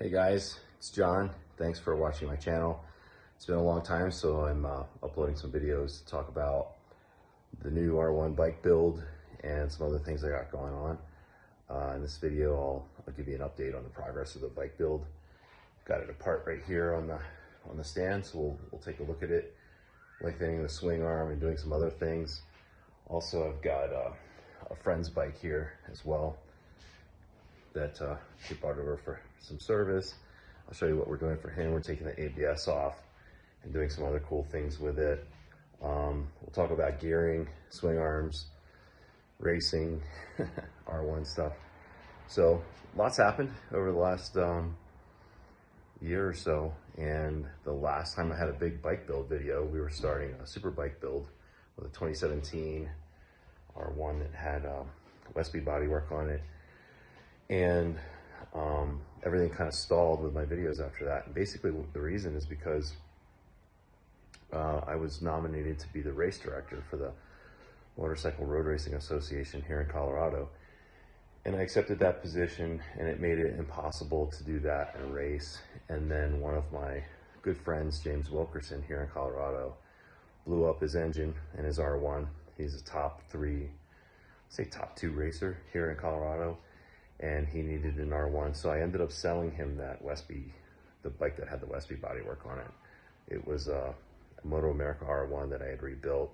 Hey guys, it's John. Thanks for watching my channel. It's been a long time, so I'm uploading some videos to talk about the new R1 bike build and some other things I got going on. In this video, I'll give you an update on the progress of the bike build. Got it apart right here on the stand, so we'll take a look at it, lengthening the swing arm and doing some other things. Also, I've got a friend's bike here as well that he brought over for some service. I'll show you what we're doing for him. We're taking the ABS off and doing some other cool things with it. We'll talk about gearing, swing arms, racing, R1 stuff. So lots happened over the last year or so, and the last time I had a big bike build video, we were starting a super bike build with a 2017 R1 that had Westby bodywork on it. And everything kind of stalled with my videos after that. And basically the reason is because I was nominated to be the race director for the Motorcycle Road Racing Association here in Colorado. And I accepted that position, and it made it impossible to do that in a race. And then one of my good friends, James Wilkerson here in Colorado, blew up his engine in his R1. He's a top 2 racer here in Colorado, and he needed an R1. So I ended up selling him that Westby, the bike that had the Westby bodywork on it. It was a Moto America R1 that I had rebuilt,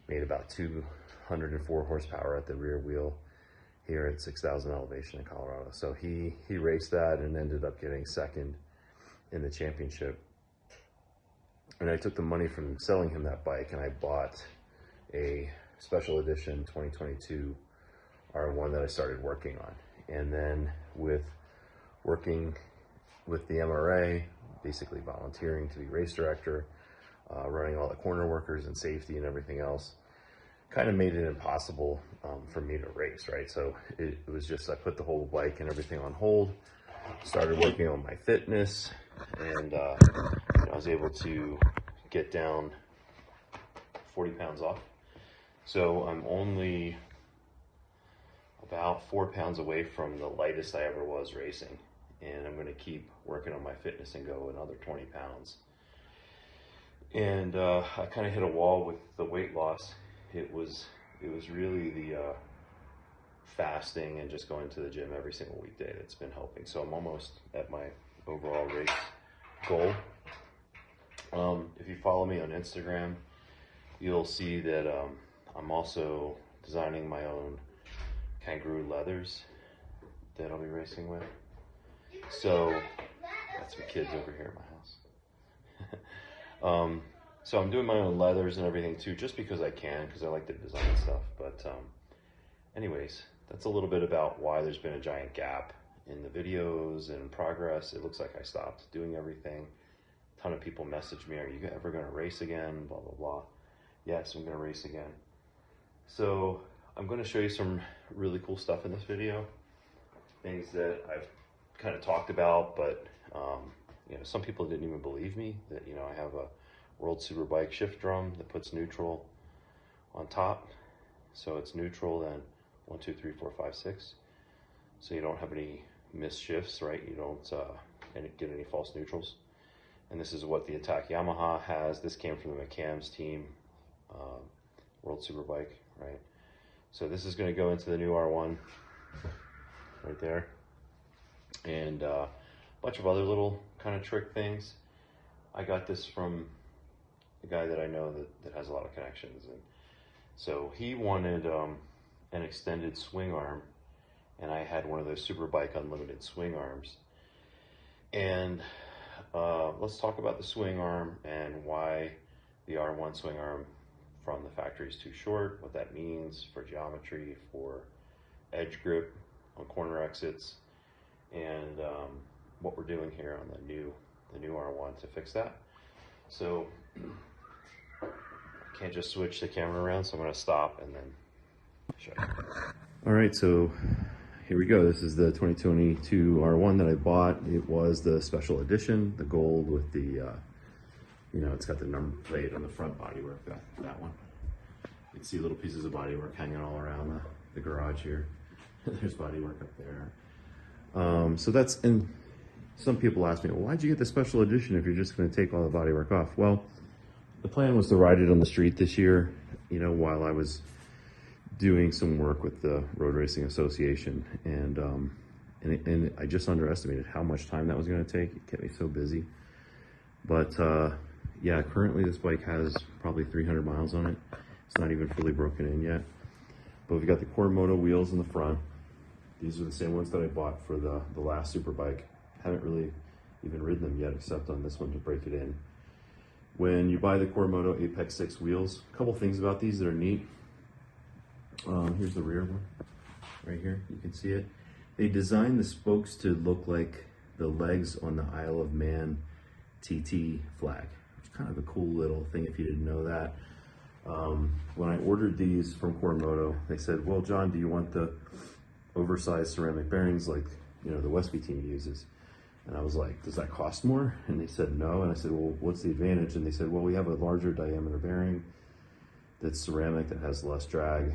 made about 204 horsepower at the rear wheel here at 6,000 elevation in Colorado. So he raced that and ended up getting second in the championship. And I took the money from selling him that bike and I bought a special edition 2022 R1 that I started working on. And then with working with the MRA, basically volunteering to be race director, running all the corner workers and safety and everything else, kind of made it impossible for me to race, right? So it was just, I put the whole bike and everything on hold, started working on my fitness, and I was able to get down 40 pounds off. So I'm only about 4 pounds away from the lightest I ever was racing. And I'm gonna keep working on my fitness and go another 20 pounds. And I kind of hit a wall with the weight loss. It was really the fasting and just going to the gym every single weekday that's been helping. So I'm almost at my overall race goal. If you follow me on Instagram, you'll see that I'm also designing my own kangaroo leathers that I'll be racing with. So that's my kids over here at my house. So I'm doing my own leathers and everything too, just because I can, because I like to design stuff. But anyways, that's a little bit about why there's been a giant gap in the videos and progress. It looks like I stopped doing everything. A ton of people message me, are you ever gonna race again? Blah, blah, blah. Yes, I'm gonna race again. So I'm gonna show you some really cool stuff in this video. Things that I've kind of talked about, but some people didn't even believe me that, I have a World Superbike shift drum that puts neutral on top. So it's neutral, then 1, 2, 3, 4, 5, 6. So you don't have any missed shifts, right? You don't get any false neutrals. And this is what the Attack Yamaha has. This came from the McCam's team, World Superbike, right? So this is going to go into the new R1 right there. And a bunch of other little kind of trick things. I got this from a guy that I know that has a lot of connections. And so he wanted an extended swing arm, and I had one of those Superbike Unlimited swing arms. And let's talk about the swing arm and why the R1 swing arm from the factory is too short, what that means for geometry, for edge grip on corner exits, and what we're doing here on the new R1 to fix that. So I can't just switch the camera around, so I'm going to stop and then show you. All right, so here we go. This is the 2022 R1 that I bought. It was the special edition, the gold with the it's got the number plate on the front bodywork, that one. You can see little pieces of bodywork hanging all around the garage here. There's bodywork up there. So that's, and some people ask me, well, why'd you get the special edition if you're just going to take all the bodywork off? Well, the plan was to ride it on the street this year, you know, while I was doing some work with the Road Racing Association, and I just underestimated how much time that was going to take. It kept me so busy. But yeah, currently this bike has probably 300 miles on it. It's not even fully broken in yet. But we've got the Quadmoto wheels in the front. These are the same ones that I bought for the last super bike. Haven't really even ridden them yet, except on this one to break it in. When you buy the Quadmoto Apex 6 wheels, a couple things about these that are neat. Here's the rear one, right here, you can see it. They designed the spokes to look like the legs on the Isle of Man TT flag. It's kind of a cool little thing if you didn't know that. When I ordered these from Quadmoto, they said, well, John, do you want the oversized ceramic bearings like, you know, the Westby team uses? And I was like, does that cost more? And they said no. And I said, well, what's the advantage? And they said, well, we have a larger diameter bearing that's ceramic that has less drag.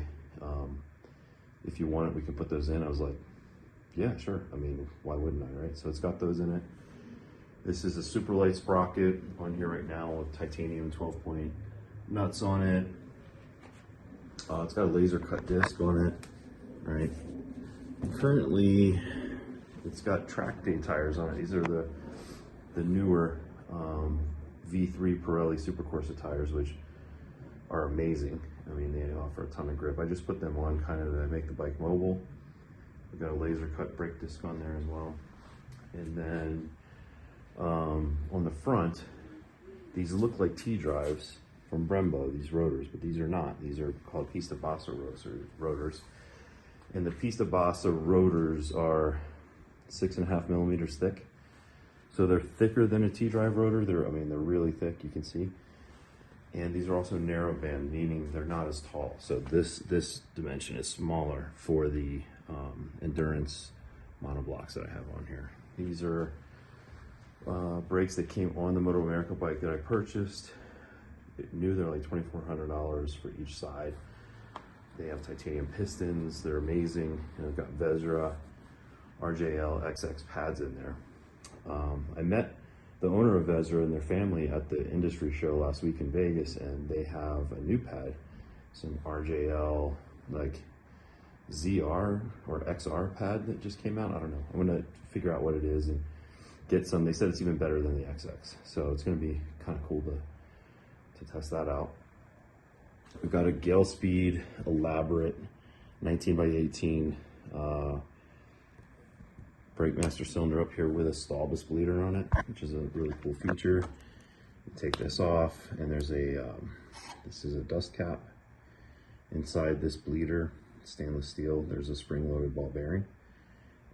If you want it, we can put those in. I was like, yeah, sure. I mean, why wouldn't I, right? So it's got those in it. This is a super light sprocket on here right now with titanium 12-point nuts on it. It's got a laser cut disc on it, right? Currently, it's got track day tires on it. These are the newer V3 Pirelli Super Corsa tires, which are amazing. I mean, they offer a ton of grip. I just put them on kind of to make the bike mobile. We've got a laser cut brake disc on there as well. And then on the front, these look like T-drives from Brembo, these rotors, but these are not. These are called Pista Bassa rotors. And the Pista Bassa rotors are 6.5 millimeters thick. So they're thicker than a T-drive rotor. They're really thick, you can see. And these are also narrow band, meaning they're not as tall. So this dimension is smaller for the endurance monoblocks that I have on here. These are brakes that came on the Moto America bike that I purchased. New, they're like $2,400 for each side. They have titanium pistons. They're amazing. And I've got Vezra RJL XX pads in there. I met the owner of Vezra and their family at the industry show last week in Vegas, and they have a new pad, some RJL like ZR or XR pad that just came out. I don't know. I'm gonna figure out what it is and get some. They said it's even better than the XX, so it's gonna be kind of cool to test that out. We've got a Gale Speed elaborate 19 by 18 brake master cylinder up here with a Stahlbus bleeder on it, which is a really cool feature. You take this off, and there's a this is a dust cap inside this bleeder, stainless steel. There's a spring-loaded ball bearing,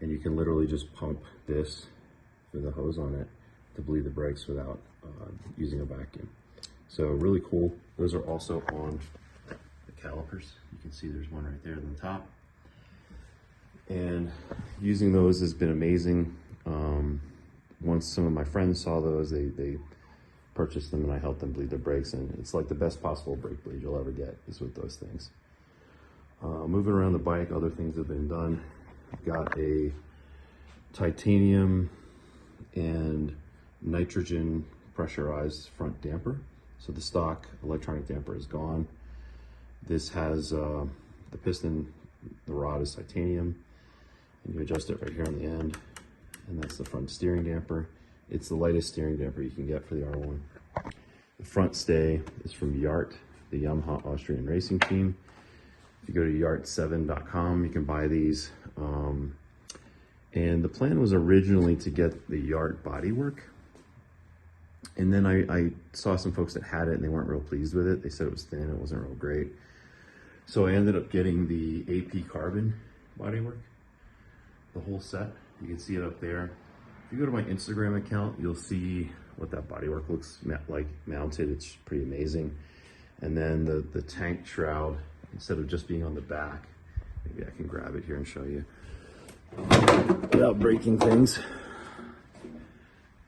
and you can literally just pump this with a hose on it to bleed the brakes without using a vacuum. So really cool. Those are also on the calipers. You can see there's one right there on the top. And using those has been amazing. Once some of my friends saw those, they purchased them, and I helped them bleed their brakes, and it's like the best possible brake bleed you'll ever get is with those things. Moving around the bike, other things have been done. Got a titanium and nitrogen pressurized front damper. So the stock electronic damper is gone. This has the piston, the rod is titanium, and you adjust it right here on the end, and that's the front steering damper. It's the lightest steering damper you can get for the R1. The front stay is from Yart, the Yamaha Austrian racing team. If you go to yart7.com, you can buy these. And the plan was originally to get the Yart bodywork. And then I saw some folks that had it and they weren't real pleased with it. They said it was thin, it wasn't real great. So I ended up getting the AP Carbon bodywork, the whole set. You can see it up there. If you go to my Instagram account, you'll see what that bodywork looks like mounted. It's pretty amazing. And then the tank shroud, instead of just being on the back, maybe I can grab it here and show you without breaking things.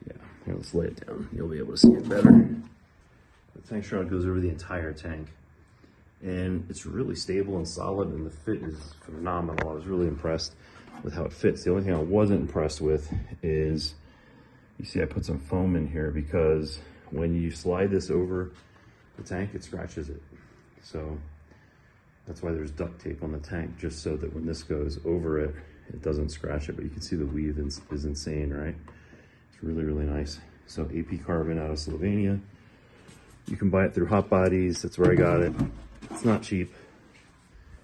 Yeah, here, let's lay it down. You'll be able to see it better. The tank shroud goes over the entire tank, and it's really stable and solid, and the fit is phenomenal. I was really impressed with how it fits. The only thing I wasn't impressed with is You see I put some foam in here because when you slide this over the tank, it scratches it. So that's why there's duct tape on the tank, just so that when this goes over it, it doesn't scratch it. But you can see the weave is insane, right? It's really, really nice. So AP carbon out of Slovenia. You can buy it through Hot Bodies. That's where I got it. It's not cheap.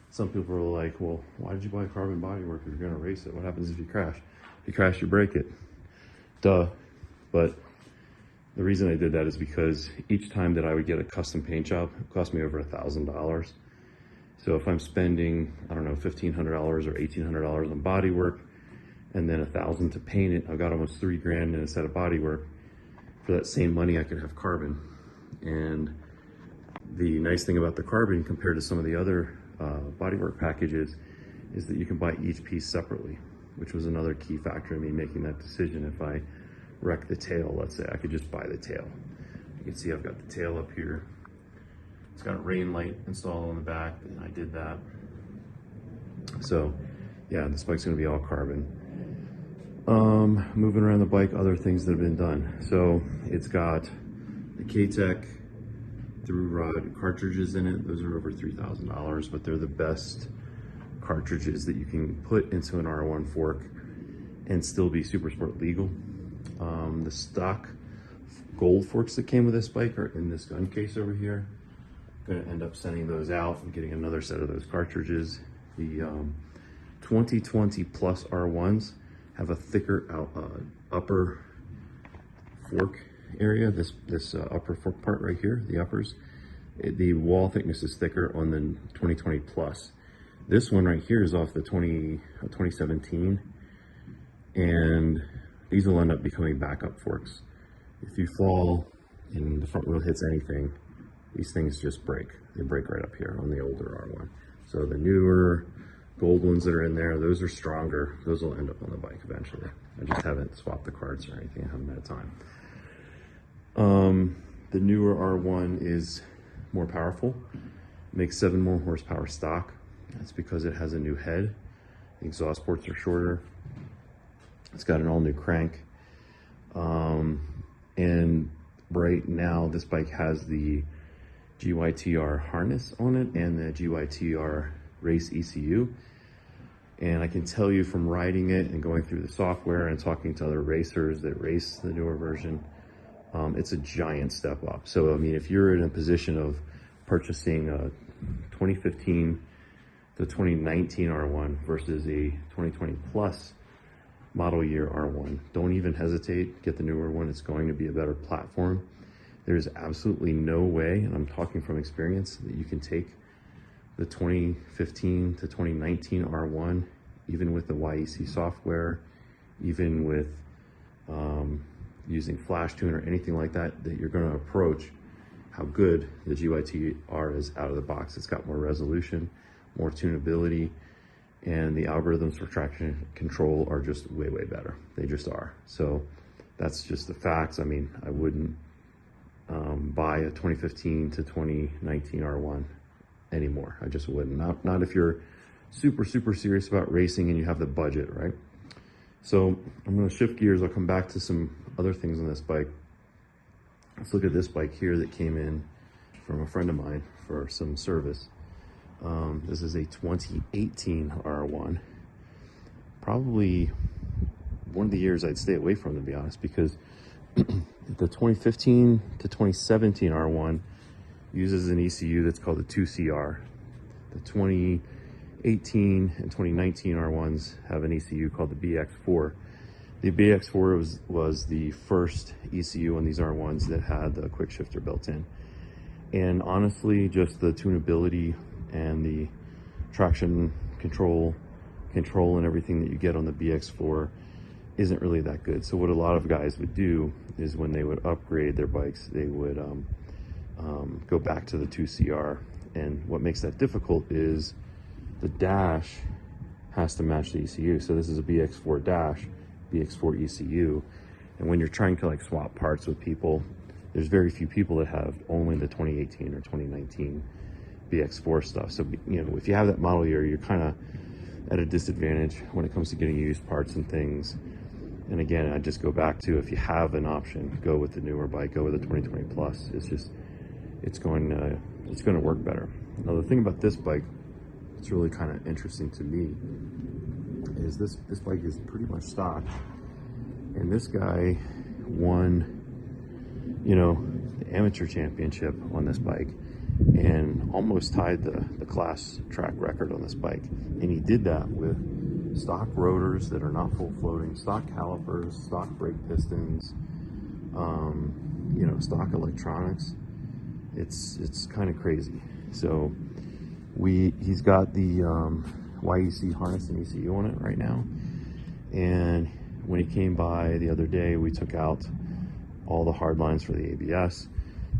Some people are like, well, why did you buy carbon bodywork if you're gonna race it? What happens if you crash? If you crash, you break it. Duh. But the reason I did that is because each time that I would get a custom paint job, it cost me over $1,000. So if I'm spending, I don't know, $1,500 or $1,800 on bodywork, and then $1,000 to paint it, I've got almost $3,000 in a set of bodywork. For that same money, I could have carbon. And the nice thing about the carbon compared to some of the other bodywork packages is that you can buy each piece separately, which was another key factor in me making that decision. If I wreck the tail, let's say, I could just buy the tail. You can see I've got the tail up here. It's got a rain light installed on the back, and I did that. So yeah, this bike's gonna be all carbon. Moving around the bike, other things that have been done. So it's got the K-Tech through rod cartridges in it. Those are over $3,000, but they're the best cartridges that you can put into an R1 fork and still be super sport legal. The stock gold forks that came with this bike are in this gun case over here. Going to end up sending those out and getting another set of those cartridges. The 2020 plus R1s have a thicker upper fork area. This upper fork part right here, the uppers, the wall thickness is thicker on the 2020 plus. This one right here is off the 2017, and these will end up becoming backup forks. If you fall and the front wheel hits anything, these things just break. They break right up here on the older R1. So the newer gold ones that are in there, those are stronger. Those will end up on the bike eventually. I just haven't swapped the cards or anything. I haven't had time. The newer R1 is more powerful. Makes 7 more horsepower stock. That's because it has a new head. The exhaust ports are shorter. It's got an all new crank. And right now this bike has the GYTR harness on it and the GYTR race ECU. And I can tell you from riding it and going through the software and talking to other racers that race the newer version, it's a giant step up. So, I mean, if you're in a position of purchasing a 2015 to 2019 R1 versus a 2020 plus model year R1, don't even hesitate, get the newer one. It's going to be a better platform. There's absolutely no way, and I'm talking from experience, that you can take the 2015 to 2019 R1, even with the YEC software, even with using Flash Tune or anything like that, that you're going to approach how good the GYTR is out of the box. It's got more resolution, more tunability, and the algorithms for traction control are just way, way better. They just are. So that's just the facts. I mean, I wouldn't buy a 2015 to 2019 R1 anymore. I just wouldn't. Not if you're super, super serious about racing and you have the budget, right? So I'm going to shift gears. I'll come back to some other things on this bike. Let's look at this bike here that came in from a friend of mine for some service. This is a 2018 R1. Probably one of the years I'd stay away from, to be honest, because the 2015 to 2017 R1 uses an ECU that's called the 2CR. The 2018 and 2019 R1s have an ECU called the BX4. The BX4 was the first ECU on these R1s that had the quick shifter built in. And honestly, just the tunability and the traction control and everything that you get on the BX4 isn't really that good. So what a lot of guys would do is when they would upgrade their bikes, they would go back to the 2CR. And what makes that difficult is the dash has to match the ECU. So this is a BX4 dash, BX4 ECU. And when you're trying to like swap parts with people, there's very few people that have only the 2018 or 2019 BX4 stuff. So, you know, if you have that model year, you're kind of at a disadvantage when it comes to getting used parts and things. And again, I just go back to, if you have an option, go with the newer bike, go with the 2020 Plus. It's going to work better. Now the thing about this bike, it's really kind of interesting to me, is this bike is pretty much stock, and this guy won, you know, the amateur championship on this bike and almost tied the class track record on this bike. And he did that with stock rotors that are not full floating, stock calipers, stock brake pistons, you know, stock electronics. It's kind of crazy. So he's got the YEC harness and ECU on it right now. And when he came by the other day, we took out all the hard lines for the ABS,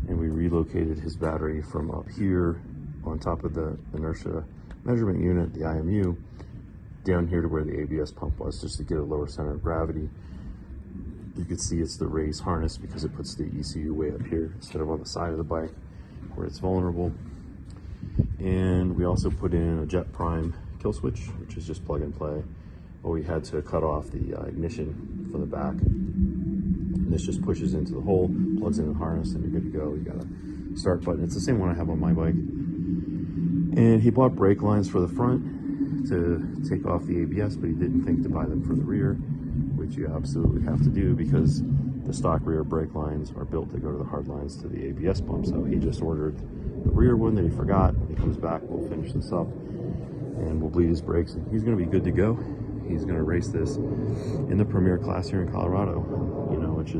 and we relocated his battery from up here on top of the inertia measurement unit, the IMU, down here to where the ABS pump was, just to get a lower center of gravity. You can see it's the raised harness because it puts the ECU way up here instead of on the side of the bike where it's vulnerable. And we also put in a Jet Prime kill switch, which is just plug and play, but we had to cut off the ignition from the back. And this just pushes into the hole, plugs in the harness, and you're good to go. You got a start button. It's the same one I have on my bike. And he bought brake lines for the front to take off the ABS, but he didn't think to buy them for the rear, which you absolutely have to do because the stock rear brake lines are built to go to the hard lines to the ABS pump. So he just ordered the rear one that he forgot. When he comes back, we'll finish this up and we'll bleed his brakes, and he's going to be good to go. He's going to race this in the premier class here in Colorado, you know, which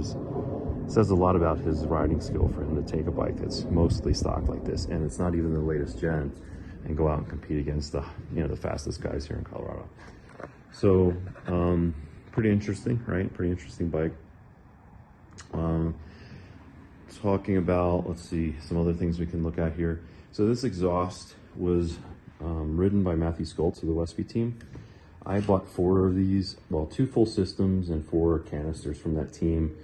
says a lot about his riding skill for him to take a bike that's mostly stock like this, and it's not even the latest gen, and go out and compete against the, you know, the fastest guys here in Colorado. So pretty interesting, right? Pretty interesting bike. Talking about, let's see, some other things we can look at here. So this exhaust was ridden by Matthew Skoltz of the Westby team. I bought 4 of these, well, 2 full systems and 4 canisters from that team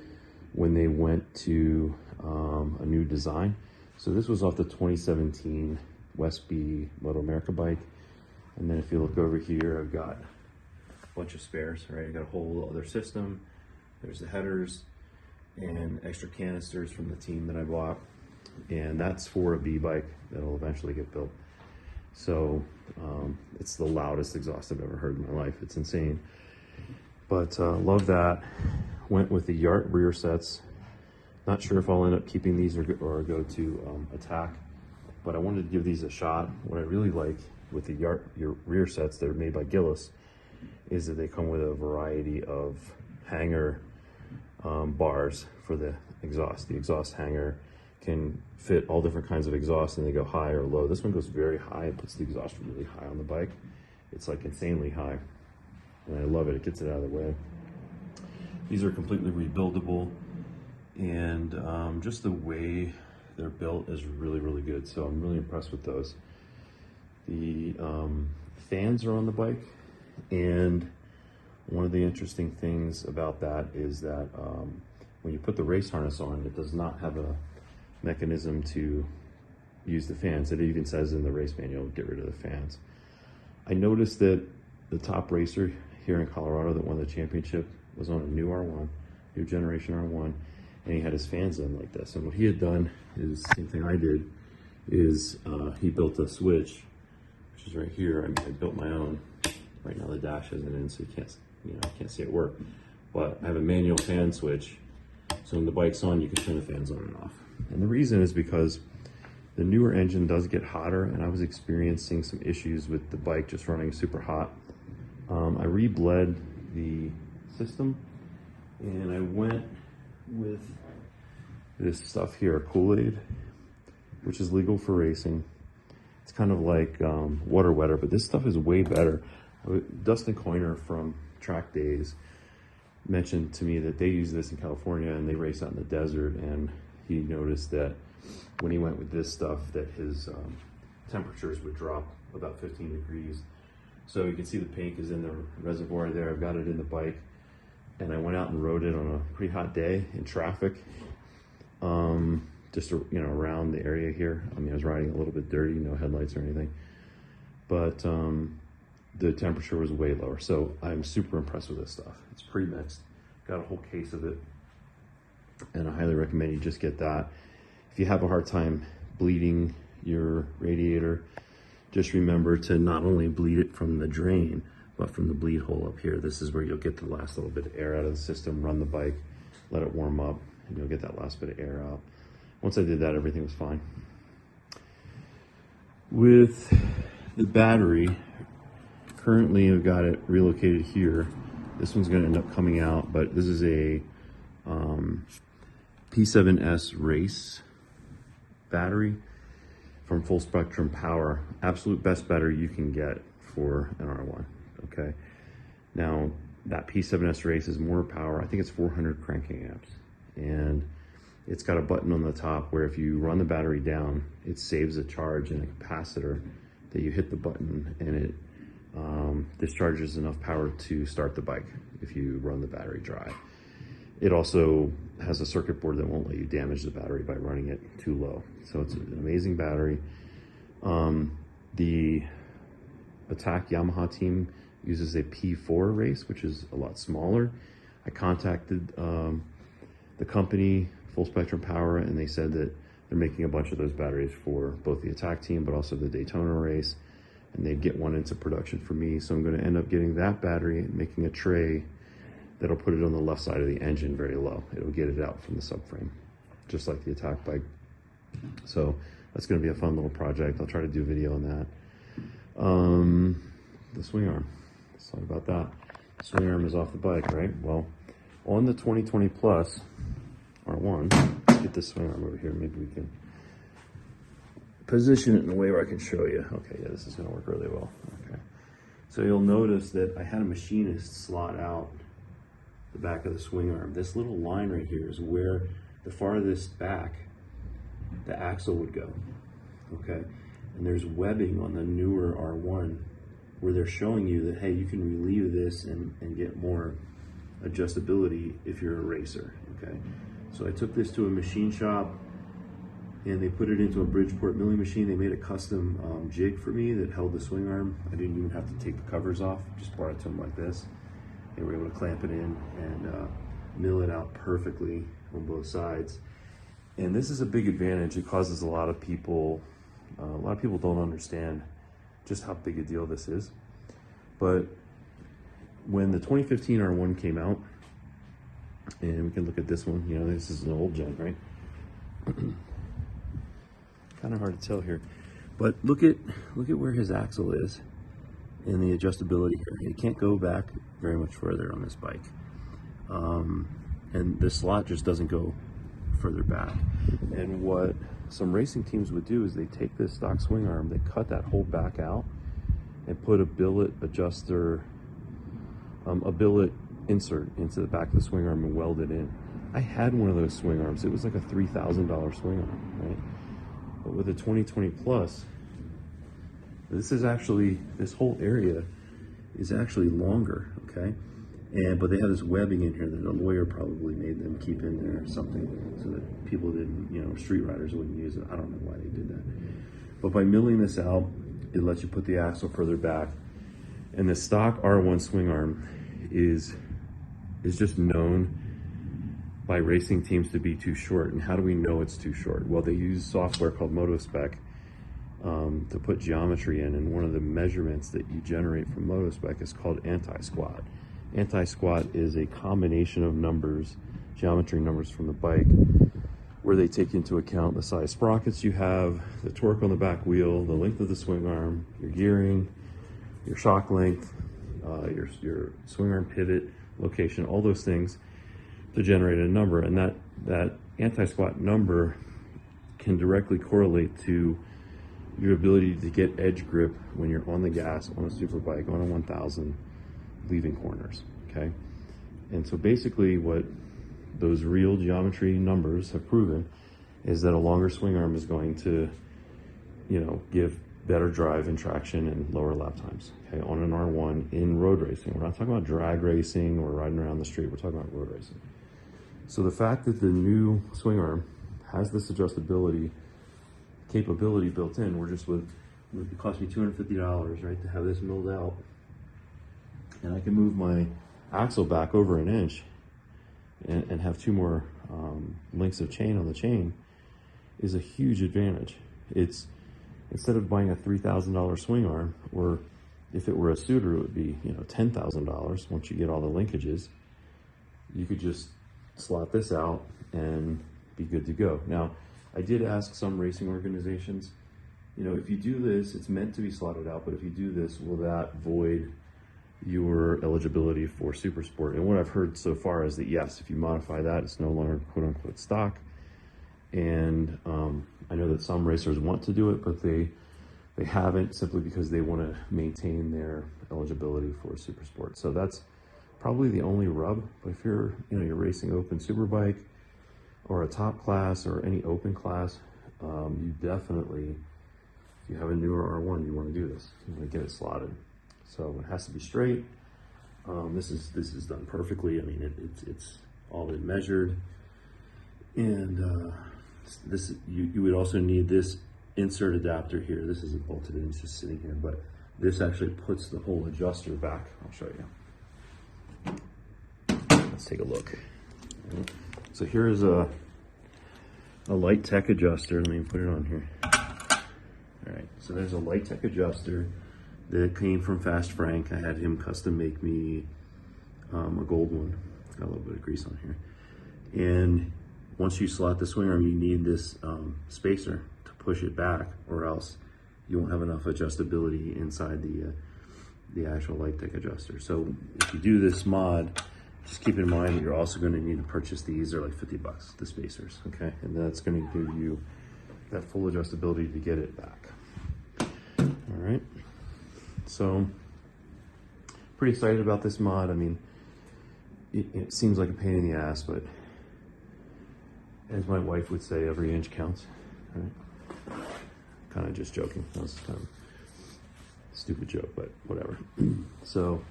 when they went to a new design. So this was off the 2017 Westby Moto America bike. And then if you look over here, I've got a bunch of spares, right? I got a whole other system. There's the headers and extra canisters from the team that I bought. And that's for a B bike that'll eventually get built. So it's the loudest exhaust I've ever heard in my life. It's insane. But love that. Went with the Yart rear sets. Not sure if I'll end up keeping these or go to Attack, but I wanted to give these a shot. What I really like with the Yart rear sets that are made by Gillis is that they come with a variety of hanger bars for the exhaust. The exhaust hanger can fit all different kinds of exhaust, and they go high or low. This one goes very high. It puts the exhaust really high on the bike. It's like insanely high, and I love it. It gets it out of the way. These are completely rebuildable, and just the way they're built is really, really good. So I'm really impressed with those. The fans are on the bike, and one of the interesting things about that is that when you put the race harness on, it does not have a mechanism to use the fans. It even says in the race manual, get rid of the fans. I noticed that the top racer here in Colorado that won the championship was on a new R1, new generation R1, and he had his fans in like this. And what he had done is the same thing I did, is he built a switch, which is right here. I built my own. Right now the dash isn't in, so you can't see it work. But I have a manual fan switch, so when the bike's on, you can turn the fans on and off. And the reason is because the newer engine does get hotter, and I was experiencing some issues with the bike just running super hot. I rebled the system, and I went with this stuff here, Kool-Aid, which is legal for racing. It's kind of like water wetter, but this stuff is way better. Dustin Coiner from Track Days mentioned to me that they use this in California and they race out in the desert, and he noticed that when he went with this stuff that his temperatures would drop about 15 degrees. So you can see the pink is in the reservoir there. I've got it in the bike, and I went out and rode it on a pretty hot day in traffic, just around the area here. I mean, I was riding a little bit dirty, no headlights or anything, but the temperature was way lower. So I'm super impressed with this stuff. It's pre-mixed. got a whole case of it, and I highly recommend you just get that. If you have a hard time bleeding your radiator, just remember to not only bleed it from the drain, but from the bleed hole up here. This is where you'll get the last little bit of air out of the system. Run the bike, let it warm up, and you'll get that last bit of air out. Once I did that, everything was fine. With the battery, currently I've got it relocated here. This one's gonna end up coming out, but this is a P7S Race battery from Full Spectrum Power. Absolute best battery you can get for an R1, okay? Now, that P7S Race is more power. I think it's 400 cranking amps. And it's got a button on the top where if you run the battery down, it saves a charge in a capacitor that you hit the button, and it discharges enough power to start the bike if you run the battery dry. It also has a circuit board that won't let you damage the battery by running it too low. So it's an amazing battery. The Attack Yamaha team uses a P4 Race, which is a lot smaller. I contacted the company, Full Spectrum Power, and they said that they're making a bunch of those batteries for both the Attack team, but also the Daytona race, and they'd get one into production for me. So I'm going to end up getting that battery and making a tray that'll put it on the left side of the engine very low. It'll get it out from the subframe, just like the Attack bike. So that's going to be a fun little project. I'll try to do a video on that. The swing arm. Let's talk about that. Swing arm is off the bike, right? Well, on the 2020 Plus R1, get this swing arm over here. Maybe we can position it in a way where I can show you. Okay, yeah, this is going to work really well. Okay. So you'll notice that I had a machinist slot out the back of the swing arm. This little line right here is where the farthest back the axle would go, okay? And there's webbing on the newer R1 where they're showing you that, hey, you can relieve this and get more adjustability if you're a racer, okay? So I took this to a machine shop and they put it into a Bridgeport milling machine. They made a custom jig for me that held the swing arm. I didn't even have to take the covers off, just brought it to them like this. They were able to clamp it in and mill it out perfectly on both sides. And this is a big advantage. It causes a lot of people don't understand just how big a deal this is. But when the 2015 R1 came out, and we can look at this one, you know, this is an old gen, right? Kind of hard to tell here, but look at where his axle is and the adjustability here. It can't go back very much further on this bike. And this slot just doesn't go further back. And what some racing teams would do is they take this stock swing arm, they cut that whole back out and put a billet adjuster, a billet insert into the back of the swing arm and weld it in. I had one of those swing arms. It was like a $3,000 swing arm, right? But with the 2020 Plus, this whole area is actually longer, okay? But they have this webbing in here that a lawyer probably made them keep in there or something so that people didn't, you know, street riders wouldn't use it. I don't know why they did that. But by milling this out, it lets you put the axle further back. And the stock R1 swing arm is just known by racing teams to be too short. And how do we know it's too short? Well, they use software called MotoSpec to put geometry in, and one of the measurements that you generate from MotoSpec is called anti-squat. Anti-squat is a combination of numbers, geometry numbers from the bike, where they take into account the size sprockets you have, the torque on the back wheel, the length of the swing arm, your gearing, your shock length, your swing arm pivot location, all those things to generate a number. And that anti-squat number can directly correlate to your ability to get edge grip when you're on the gas, on a super bike, on a 1000, leaving corners, okay? And so basically what those real geometry numbers have proven is that a longer swing arm is going to, you know, give better drive and traction and lower lap times, okay, on an R1 in road racing. We're not talking about drag racing or riding around the street, we're talking about road racing. So the fact that the new swing arm has this adjustability capability built in, it cost me $250, right, to have this milled out. And I can move my axle back over an inch and have 2 more links of chain on the chain is a huge advantage. It's, instead of buying a $3,000 swing arm, or if it were a suitor, it would be, you know, $10,000 once you get all the linkages. You could just slot this out and be good to go. Now, I did ask some racing organizations, you know, if you do this, it's meant to be slotted out, but if you do this, will that void your eligibility for Super Sport? And what I've heard so far is that yes, if you modify that, it's no longer quote unquote stock. And I know that some racers want to do it, but they haven't, simply because they want to maintain their eligibility for Super Sport. So that's probably the only rub. But if you're, you know, you're racing open superbike or a top class or any open class, you definitely, if you have a newer R1, you want to do this. You want to get it slotted. So it has to be straight. This is done perfectly. I mean, it's all been measured. And this, you would also need this insert adapter here. This isn't bolted in, it's just sitting here, but this actually puts the whole adjuster back. I'll show you. Let's take a look. So here's a light tech adjuster. Let me put it on here. All right, so there's a light tech adjuster that came from Fast Frank. I had him custom make me a gold one. Got a little bit of grease on here. And once you slot the swing arm, you need this spacer to push it back, or else you won't have enough adjustability inside the actual light tech adjuster. So if you do this mod, just keep in mind that you're also going to need to purchase these. They're like $50, the spacers, okay? And that's going to give you that full adjustability to get it back. All right. So pretty excited about this mod. I mean, it seems like a pain in the ass, but as my wife would say, every inch counts, right? Kind of just joking. That was kind of a stupid joke, but whatever. So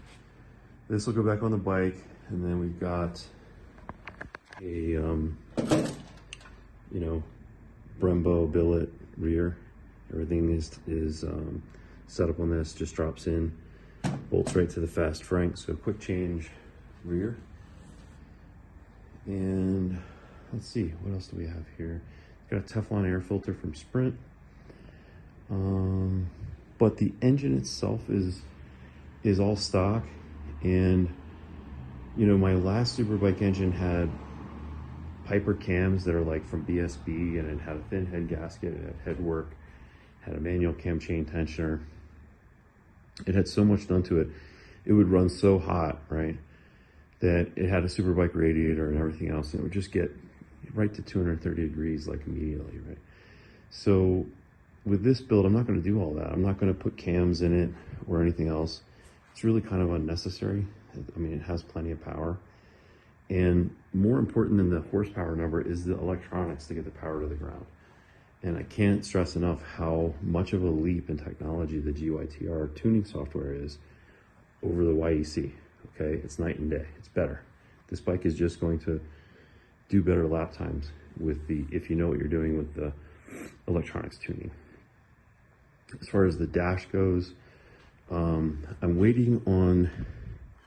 this will go back on the bike, and then we've got a, you know, Brembo billet rear. Everything is set up on this, just drops in, bolts right to the Fast Frank. So quick change rear. And let's see, what else do we have here? Got a Teflon air filter from Sprint. But the engine itself is all stock. And you know, my last Superbike engine had Piper cams that are like from BSB, and it had a thin head gasket, it had head work, had a manual cam chain tensioner. It had so much done to it. It would run so hot, right, that it had a Superbike radiator and everything else, and it would just get right to 230 degrees like immediately, right? So with this build, I'm not going to do all that. I'm not going to put cams in it or anything else. It's really kind of unnecessary. I mean, it has plenty of power. And more important than the horsepower number is the electronics to get the power to the ground. And I can't stress enough how much of a leap in technology the GYTR tuning software is over the YEC, okay? It's night and day, it's better. This bike is just going to do better lap times with the, if you know what you're doing with the electronics tuning. As far as the dash goes, I'm waiting on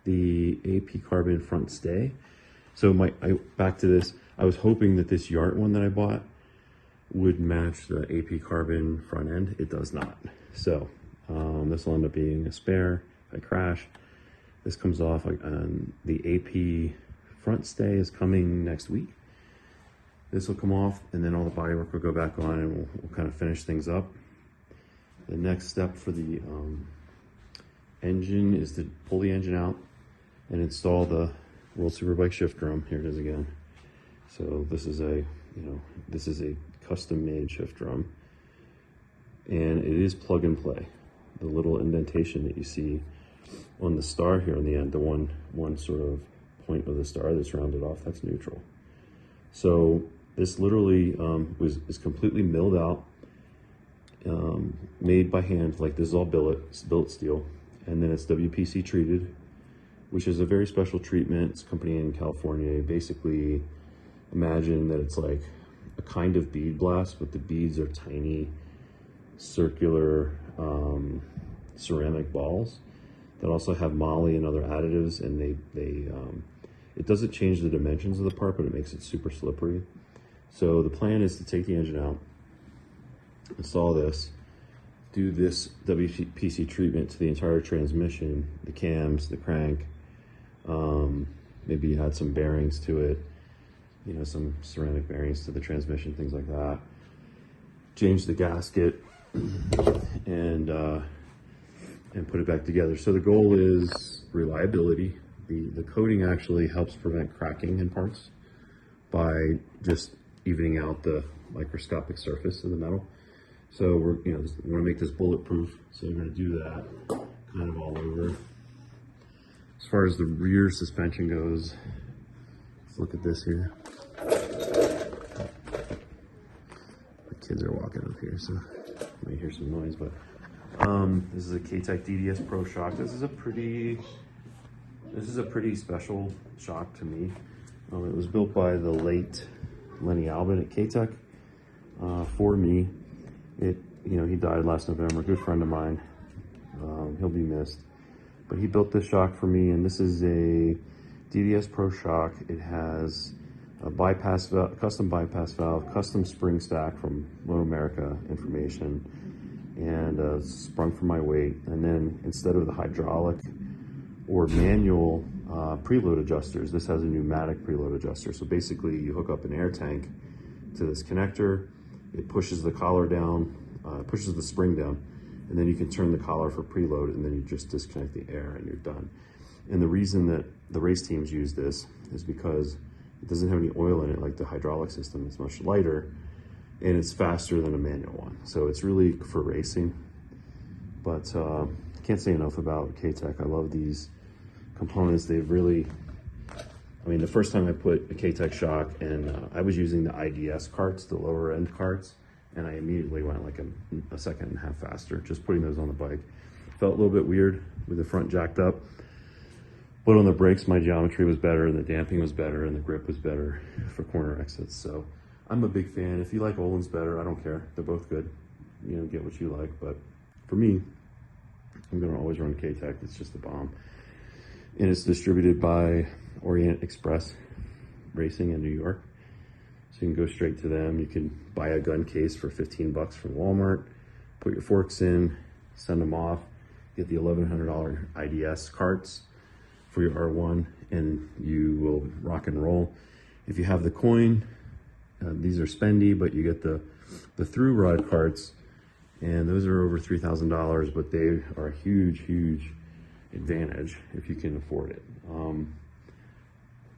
the AP carbon front stay. So back to this, I was hoping that this Yart one that I bought would match the AP carbon front end. It does not. So this will end up being a spare if I crash. This comes off, and the AP front stay is coming next week. This will come off, and then all the bodywork will go back on, and we'll kind of finish things up. The next step for the engine is to pull the engine out and install the World Superbike shift drum. Here it is again. So this is a, this is a custom-made shift drum, and it is plug and play. The little indentation that you see on the star here on the end, the one sort of point of the star that's rounded off, that's neutral. So this literally is completely milled out, made by hand. Like, this is all billet steel, and then it's WPC treated, which is a very special treatment. It's a company in California. Basically, imagine that it's like a kind of bead blast, but the beads are tiny, circular ceramic balls that also have moly and other additives, and they It doesn't change the dimensions of the part, but it makes it super slippery. So the plan is to take the engine out, install this, do this WPC treatment to the entire transmission, the cams, the crank, maybe add some bearings to it, you know, some ceramic bearings to the transmission, things like that. Change the gasket and put it back together. So the goal is reliability. The coating actually helps prevent cracking in parts by just evening out the microscopic surface of the metal. So we want to make this bulletproof. So we're going to do that kind of all over. As far as the rear suspension goes, let's look at this here. The kids are walking up here, so you may hear some noise, but this is a K-Tech DDS Pro shock. This is a pretty special shock to me. It was built by the late Lenny Albin at K-Tech for me. He died last November, a good friend of mine. He'll be missed. But he built this shock for me, and this is a DDS Pro shock. It has a bypass valve, custom bypass valve, custom spring stack from Moto America information, and sprung for my weight. And then instead of the hydraulic or manual preload adjusters, this has a pneumatic preload adjuster. So basically you hook up an air tank to this connector, it pushes the collar down, pushes the spring down, and then you can turn the collar for preload, and then you just disconnect the air and you're done. And the reason that the race teams use this is because it doesn't have any oil in it like the hydraulic system. It's much lighter and it's faster than a manual one. So it's really for racing. But can't say enough about K-Tech. I love these components. They've really, the first time I put a K-Tech shock, and I was using the IDS carts, the lower end carts, and I immediately went like a second and a half faster just putting those on the bike. Felt a little bit weird with the front jacked up, but on the brakes my geometry was better, and the damping was better, and the grip was better for corner exits. So I'm a big fan. If you like Öhlins better, I don't care. They're both good. Get what you like. But for me, I'm gonna always run K-Tech. It's just the bomb. And it's distributed by Orient Express Racing in New York. So you can go straight to them. You can buy a gun case for 15 bucks from Walmart, put your forks in, send them off, get the $1,100 IDS carts for your R1, and you will rock and roll. If you have the coin, these are spendy, but you get the through rod carts, and those are over $3,000, but they are a huge, huge advantage if you can afford it.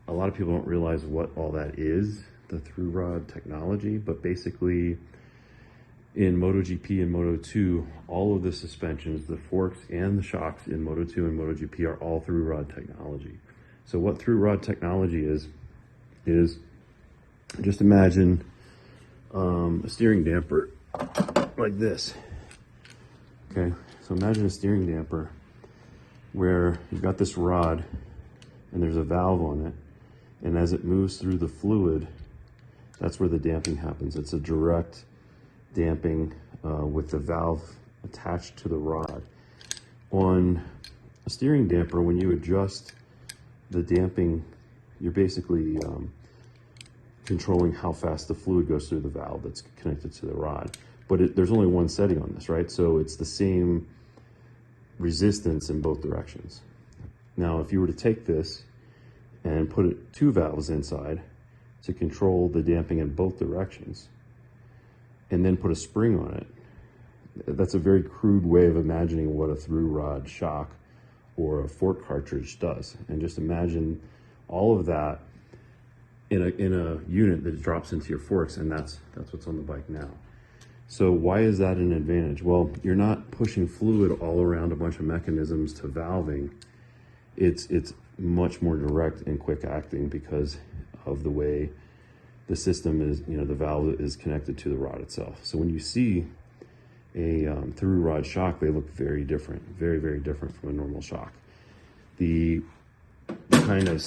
A lot of people don't realize what all that is, the through rod technology, but basically in MotoGP and Moto2, all of the suspensions, the forks and the shocks in Moto2 and MotoGP are all through rod technology. So what through rod technology is just imagine a steering damper like this. Okay, so imagine a steering damper where you've got this rod and there's a valve on it, and as it moves through the fluid, that's where the damping happens. It's a direct damping with the valve attached to the rod. On a steering damper, when you adjust the damping, you're basically controlling how fast the fluid goes through the valve that's connected to the rod. But there's only one setting on this, right? So it's the same resistance in both directions. Now, if you were to take this and put two valves inside to control the damping in both directions, and then put a spring on it, that's a very crude way of imagining what a through rod shock or a fork cartridge does. And just imagine all of that in a unit that drops into your forks, and that's what's on the bike now. So why is that an advantage? Well, you're not pushing fluid all around a bunch of mechanisms to valving. It's much more direct and quick acting because of the way the system is, the valve is connected to the rod itself. So when you see a through rod shock, they look very different, very, very different from a normal shock. The kind of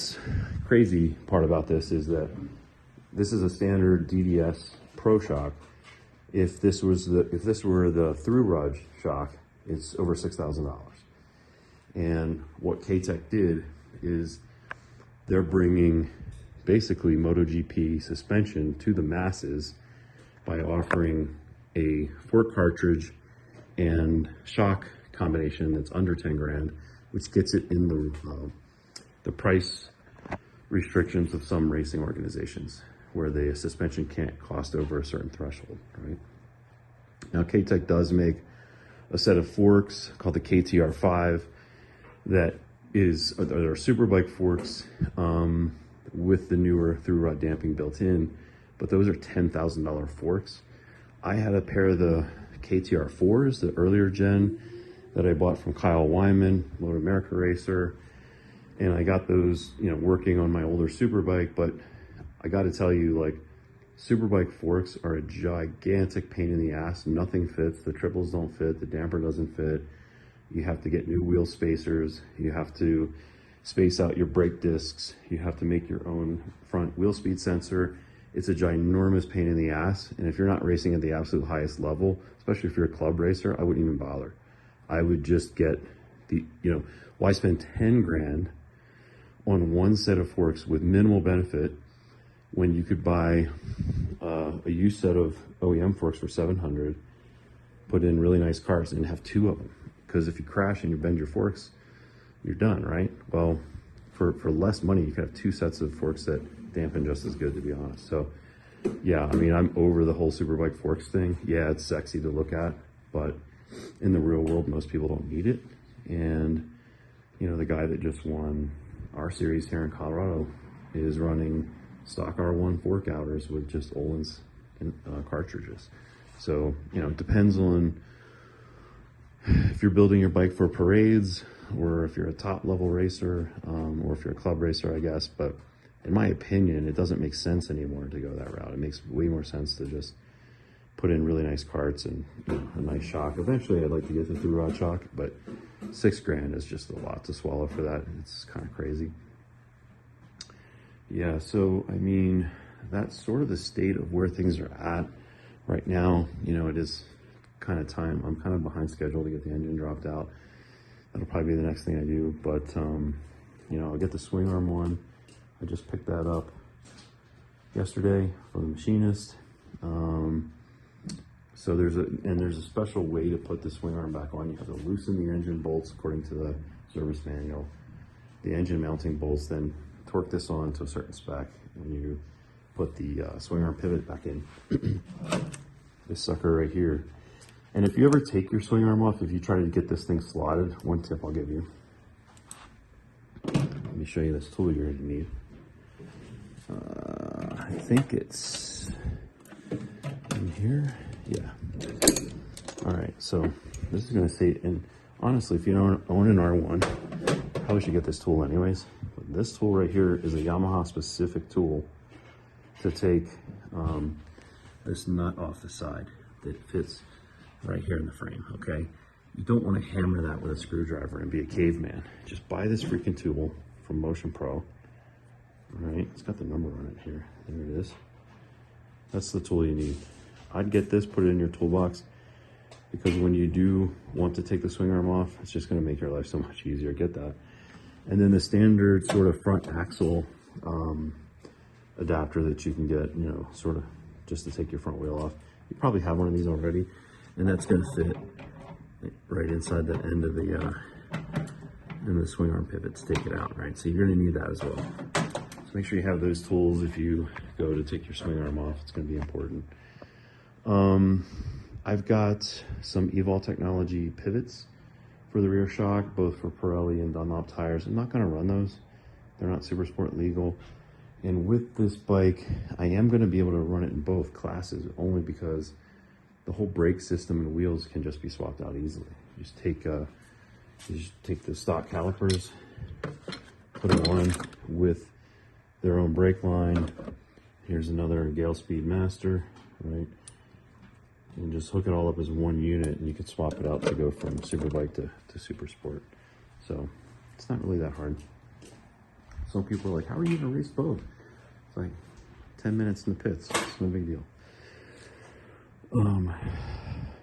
crazy part about this is that this is a standard DDS Pro shock. If this were the through rod shock, it's over $6,000. And what K-Tech did is they're bringing basically MotoGP suspension to the masses by offering a fork cartridge and shock combination that's under 10 grand, which gets it in the price restrictions of some racing organizations where the suspension can't cost over a certain threshold, right? Now, K-Tech does make a set of forks called the KTR5 that is, they're Superbike forks with the newer through rod damping built in, but those are $10,000 forks. I had a pair of the KTR4s, the earlier gen that I bought from Kyle Wyman, Moto America racer, and I got those, you know, working on my older Superbike. But I got to tell you, like, Superbike forks are a gigantic pain in the ass. Nothing fits. The triples don't fit. The damper doesn't fit. You have to get new wheel spacers. You have to space out your brake discs. You have to make your own front wheel speed sensor. It's a ginormous pain in the ass. And if you're not racing at the absolute highest level, especially if you're a club racer, I wouldn't even bother. I would just get the, you know, why spend 10 grand on one set of forks with minimal benefit when you could buy a used set of OEM forks for 700, put in really nice cars and have two of them. Because if you crash and you bend your forks, you're done, right? Well, for less money, you could have two sets of forks that dampen just as good, to be honest. So yeah, I mean, I'm over the whole Superbike forks thing. Yeah, it's sexy to look at, but in the real world, most people don't need it. And, you know, the guy that just won our series here in Colorado is running stock R1 fork outers with just Öhlins cartridges. So, you know, it depends on if you're building your bike for parades or if you're a top level racer, or if you're a club racer, I guess. But in my opinion, it doesn't make sense anymore to go that route. It makes way more sense to just put in really nice carts and, you know, a nice shock. Eventually, I'd like to get the through rod shock, but 6 grand is just a lot to swallow for that. It's kind of crazy. Yeah, so I mean, that's sort of the state of where things are at right now. You know, it is kind of time. I'm kind of behind schedule to get the engine dropped out. That'll probably be the next thing I do. But you know, I'll get the Swingarm one. I just picked that up yesterday from the machinist. So there's a special way to put the Swingarm back on. You have to loosen the engine bolts according to the service manual. The engine mounting bolts, then torque this on to a certain spec, and you put the Swingarm pivot back in. This sucker right here. And if you ever take your Swingarm off, if you try to get this thing slotted, one tip I'll give you. Let me show you this tool you're going to need. I think it's in here. Yeah. All right, so this is going to say, and honestly, if you don't own an R1, probably should get this tool anyways. But this tool right here is a Yamaha specific tool to take this nut off the side that fits right here in the frame, okay? You don't want to hammer that with a screwdriver and be a caveman. Just buy this freaking tool from Motion Pro. All right, it's got the number on it here. There it is. That's the tool you need. I'd get this, put it in your toolbox, because when you do want to take the Swingarm off, it's just going to make your life so much easier. Get that. And then the standard sort of front axle adapter that you can get, you know, sort of just to take your front wheel off. You probably have one of these already, and that's going to fit right inside the end of the Swingarm pivot to take it out, right? So you're going to need that as well. So make sure you have those tools if you go to take your Swingarm off. It's going to be important. I've got some Evol Technology pivots for the rear shock, both for Pirelli and Dunlop tires. I'm not going to run those. They're not Super Sport legal. And with this bike, I am going to be able to run it in both classes, only because the whole brake system and wheels can just be swapped out easily. You just take the stock calipers, put them on with their own brake line. Here's another Gale Speed Master, right? And just hook it all up as one unit, and you can swap it out to go from Superbike to Super Sport. So it's not really that hard. Some people are like, how are you gonna race both? It's like 10 minutes in the pits. It's no big deal.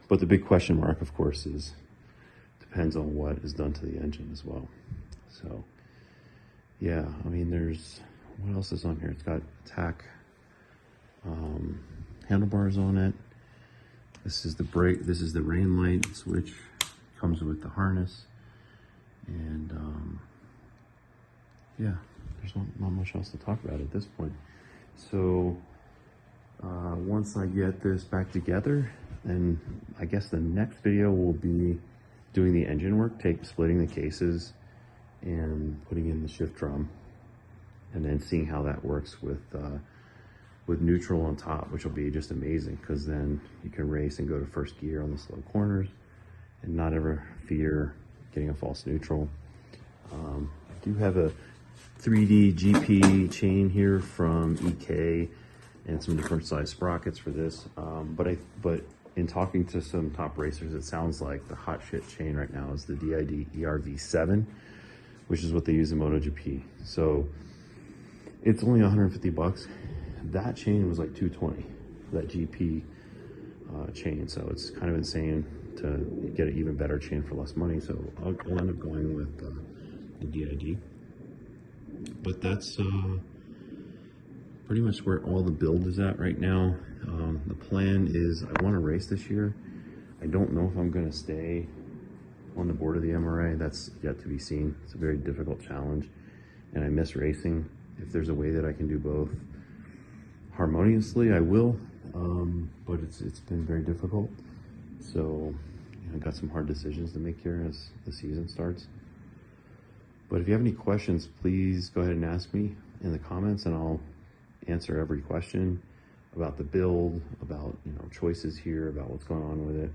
But the big question mark, of course, depends on what is done to the engine as well. So yeah, I mean, there's, what else is on here? It's got tack handlebars on it. This is the brake, this is the rain light switch, comes with the harness. And yeah, there's not much else to talk about at this point. So once I get this back together, then I guess the next video will be doing the engine work, splitting the cases and putting in the shift drum, and then seeing how that works with neutral on top, which will be just amazing, because then you can race and go to first gear on the slow corners and not ever fear getting a false neutral. I do have a 3D GP chain here from EK and some different size sprockets for this. But in talking to some top racers, it sounds like the hot shit chain right now is the DID ERV7, which is what they use in MotoGP. So it's only 150 bucks. That chain was like 220, that GP chain. So it's kind of insane to get an even better chain for less money. So I'll end up going with the DID. But that's pretty much where all the build is at right now. The plan is I want to race this year. I don't know if I'm going to stay on the board of the MRA. That's yet to be seen. It's a very difficult challenge, and I miss racing. If there's a way that I can do both harmoniously, I will, but it's been very difficult. So I've got some hard decisions to make here as the season starts. But if you have any questions, please go ahead and ask me in the comments, and I'll answer every question about the build, about choices here, about what's going on with it,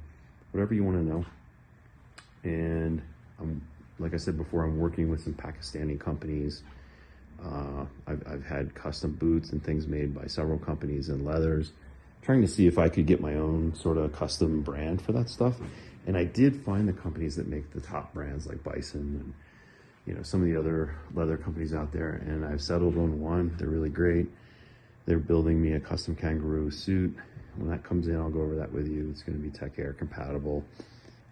whatever you want to know. And like I said before, I'm working with some Pakistani companies. I've had custom boots and things made by several companies and leathers, trying to see if I could get my own sort of custom brand for that stuff. And I did find the companies that make the top brands like Bison and some of the other leather companies out there, and I've settled on one. They're really great. They're building me a custom kangaroo suit. When that comes in, I'll go over that with you. It's going to be Tech Air compatible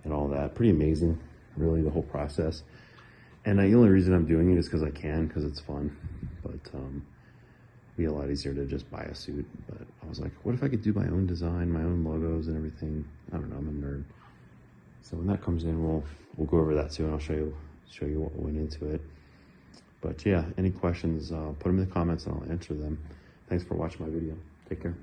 and all that. Pretty amazing, really, the whole process. And the only reason I'm doing it is because I can, because it's fun. But it'd be a lot easier to just buy a suit. But I was like, what if I could do my own design, my own logos and everything? I don't know, I'm a nerd. So when that comes in, we'll go over that too, and I'll show you what went into it. But yeah, any questions, put them in the comments and I'll answer them. Thanks for watching my video. Take care.